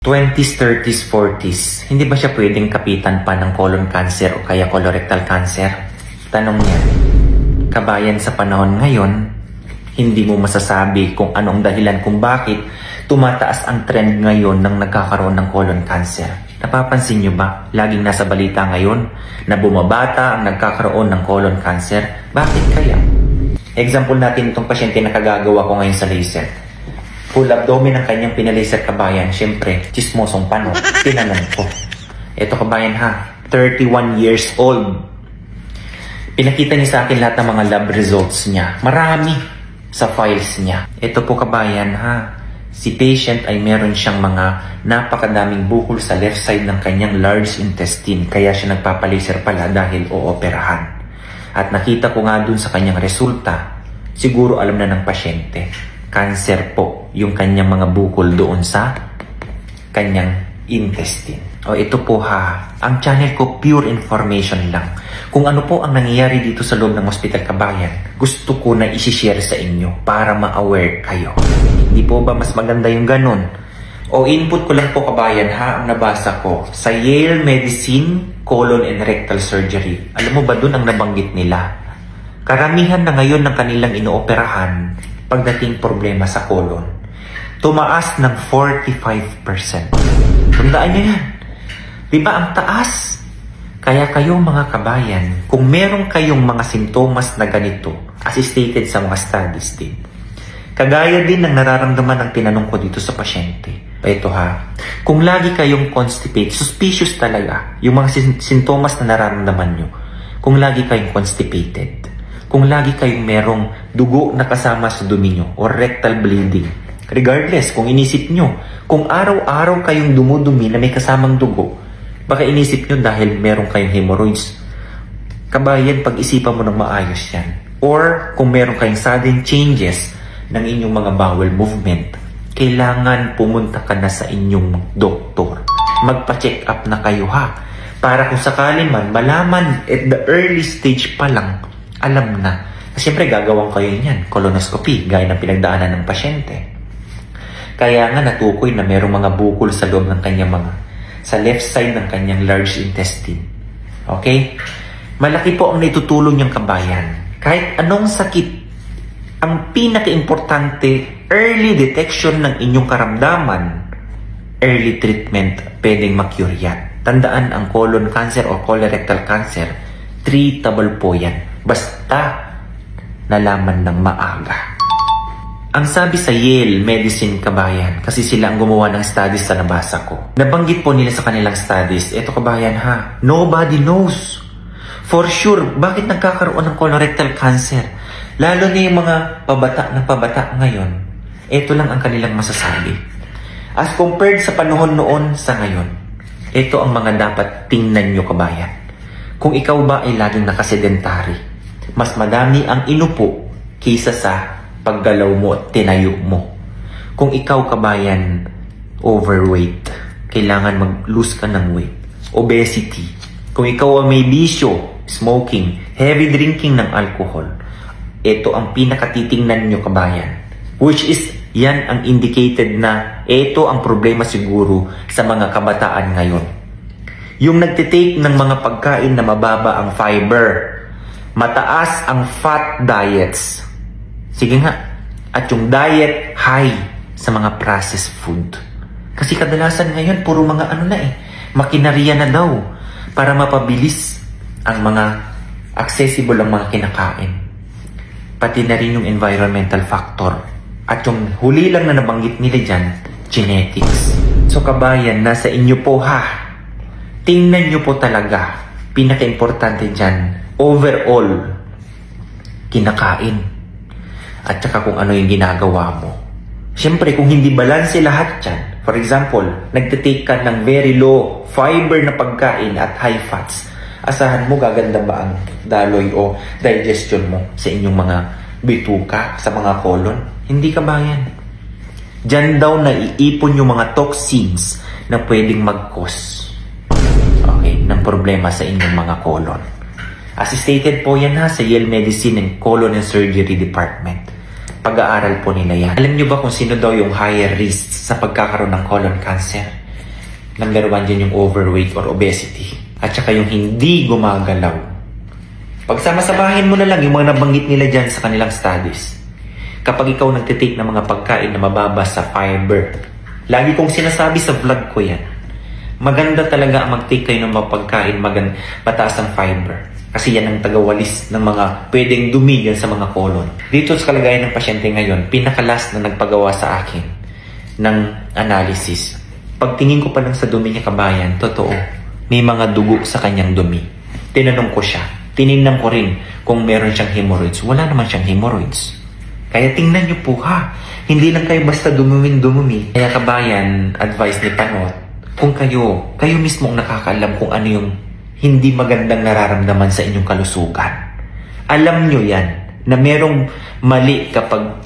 20s, 30s, 40s, hindi ba siya pwedeng kapitan pa ng colon cancer o kaya colorectal cancer? Tanong niya. Kabayan, sa panahon ngayon, hindi mo masasabi kung anong dahilan kung bakit tumataas ang trend ngayon ng nagkakaroon ng colon cancer. Napapansin nyo ba? Laging nasa balita ngayon na bumabata ang nagkakaroon ng colon cancer. Bakit kaya? Example natin itong pasyente na kagagawa ko ngayon sa laser. Full abdomen ang kanyang pinalaser, kabayan. Siyempre, chismosong pano. Tinanong ko. Ito, kabayan ha, 31 years old. Pinakita niya sa akin lahat ng mga lab results niya. Marami sa files niya. Ito po, kabayan ha, si patient ay meron siyang mga napakadaming bukol sa left side ng kanyang large intestine. Kaya siya nagpapalaser pala dahil ooperahan. At nakita ko nga dun sa kanyang resulta, siguro alam na ng pasyente, cancer po yung kanyang mga bukol doon sa kanyang intestine. O ito po ha, ang channel ko pure information lang. Kung ano po ang nangyayari dito sa loob ng Hospital Kabayan, gusto ko na isi-share sa inyo para ma-aware kayo. Hindi po ba mas maganda yung ganun? O input ko lang po, kabayan ha, ang nabasa ko sa Yale Medicine Colon and Rectal Surgery. Alam mo ba dun ang nabanggit nila? Karamihan na ngayon ng kanilang inooperahan pagdating problema sa colon, tumaas ng 45%. Tandaan nyo yan. Diba ang taas? Kaya kayo mga kabayan, kung meron kayong mga simptomas na ganito, as stated sa mga studies din, kagaya din ng nararamdaman ng tinanong ko dito sa pasyente. Ito ha, kung lagi kayong constipated, suspicious talaga yung mga sintomas na nararamdaman nyo. Kung lagi kayong constipated, kung lagi kayong merong dugo na kasama sa dumi nyo or rectal bleeding, regardless kung inisip nyo, kung araw-araw kayong dumudumi na may kasamang dugo, baka inisip nyo dahil meron kayong hemorrhoids. Kabayan, pag-isipan mo ng maayos yan. Or kung meron kayong sudden changes ng inyong mga bowel movement, kailangan pumunta ka na sa inyong doktor. Magpa-check up na kayo ha. Para kung sakali man, malaman at the early stage pa lang, alam na. Siyempre, gagawin kayo niyan. Colonoscopy, gaya ng pinagdaanan ng pasyente. Kaya nga natukoy na merong mga bukol sa loob ng kanyang sa left side ng kanyang large intestine. Okay? Malaki po ang naitutulong niyang kabayan. Kahit anong sakit, ang pinaka-importante, early detection ng inyong karamdaman, early treatment, pwedeng ma-cure yan. Tandaan, ang colon cancer o colorectal cancer, treatable po yan. Basta nalaman ng maaga. Ang sabi sa Yale Medicine, kabayan, kasi sila ang gumawa ng studies sa nabasa ko. Nabanggit po nila sa kanilang studies, eto kabayan ha, nobody knows for sure bakit nagkakaroon ng colorectal cancer. Lalo na yung mga pabata ngayon, eto lang ang kanilang masasabi. As compared sa panahon noon sa ngayon, eto ang mga dapat tingnan nyo, kabayan. Kung ikaw ba ay laging nakasedentary, mas madami ang inupo kaysa sa paggalaw mo at tinayo mo. Kung ikaw, kabayan, overweight, kailangan mag-lose ka ng weight. Obesity. Kung ikaw ay may bisyo, smoking, heavy drinking ng alcohol, ito ang pinakatitingnan nyo, kabayan. Which is, yan ang indicated na ito ang problema siguro sa mga kabataan ngayon. Yung nagtitake ng mga pagkain na mababa ang fiber, mataas ang fat diets. Sige nga. At yung diet high sa mga processed food. Kasi kadalasan ngayon, puro mga makinarya na daw para mapabilis ang mga accessible ang mga kinakain. Pati na rin yung environmental factor. At yung huli lang na nabanggit nila dyan, genetics. So kabayan, nasa inyo po ha. Tingnan nyo po talaga. Pinaka-importante dyan, overall, kinakain. At saka kung ano yung ginagawa mo. Siyempre, kung hindi balanse lahat yan, for example, nagtitake ka ng very low fiber na pagkain at high fats, asahan mo gaganda ba ang daloy o digestion mo sa inyong mga bituka, sa mga colon? Hindi, kabayan. Diyan daw naiipon yung mga toxins na pwedeng mag-cause ng problema sa inyong mga colon. As stated po yan sa Yale Medicine and Colon and Surgery Department. Pag-aaral po nila yan. Alam nyo ba kung sino daw yung higher risk sa pagkakaroon ng colon cancer? Number 1 dyan yung overweight or obesity. At saka yung hindi gumagalaw. Pagsama-samahin mo na lang yung mga nabanggit nila dyan sa kanilang studies. Kapag ikaw nagtitake ng mga pagkain na mababa sa fiber, lagi kong sinasabi sa vlog ko yan, maganda talaga ang mag-take kayo ng mga pagkain mataas ang fiber. Kasi yan ang tagawalis ng mga pwedeng dumi yan sa mga colon. Dito sa kalagayan ng pasyente ngayon, pinakalas na nagpagawa sa akin ng analysis. Pagtingin ko pa lang sa dumi niya, kabayan, totoo, may mga dugo sa kanyang dumi. Tinanong ko siya, tinignan ko rin kung meron siyang hemorrhoids. Wala naman siyang hemorrhoids. Kaya tingnan niyo po ha, hindi lang kayo basta dumumi. Kaya kabayan, advice ni Panot, kung kayo mismo ang nakakaalam kung ano yung hindi magandang nararamdaman sa inyong kalusugan. Alam nyo yan, na merong mali kapag,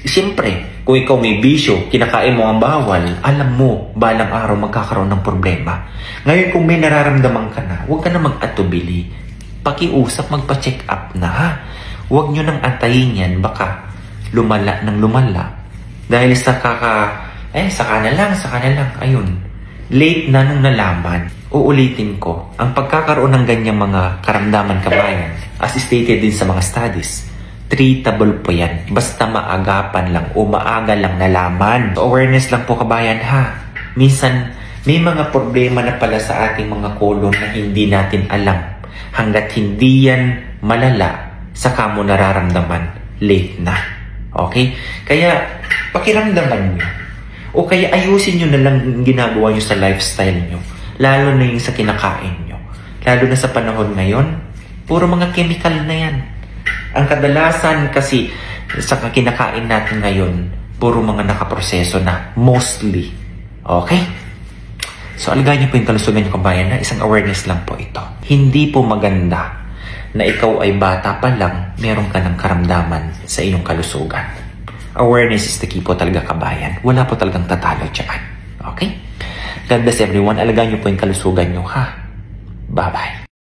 siyempre, kung ikaw may bisyo, kinakain mo ang bawal, alam mo, balang araw magkakaroon ng problema. Ngayon kung may nararamdaman ka na, huwag ka na mag-atubili. Pakiusap, magpa-check up na ha. Huwag nyo nang antayin yan, baka lumala ng lumala. Dahil saka na lang, ayun. Late na nung nalaman. Uulitin ko, ang pagkakaroon ng ganyang mga karamdaman, kabayan, as stated din sa mga studies, treatable po yan. Basta maagapan lang o maaga lang nalaman. So, awareness lang po, kabayan ha. Minsan, may mga problema na pala sa ating mga colon na hindi natin alam. Hanggat hindi yan malala, saka mo nararamdaman, late na. Okay? Kaya, pakiramdaman nyo. O kaya ayusin nyo na lang yung ginagawa nyo sa lifestyle nyo. Lalo na yung sa kinakain nyo. Lalo na sa panahon ngayon, puro mga chemical na yan. Ang kadalasan kasi sa kinakain natin ngayon, puro mga nakaproseso na, mostly. Okay? So, alagaan nyo po yung kalusugan nyo, kabayan, na isang awareness lang po ito. Hindi po maganda na ikaw ay bata pa lang, meron ka ng karamdaman sa iyong kalusugan. Awareness is the key po talaga, kabayan. Wala po talagang tatalo dyan. Okay? God bless everyone. Alagaan nyo po yung kalusugan nyo, ha? Bye-bye.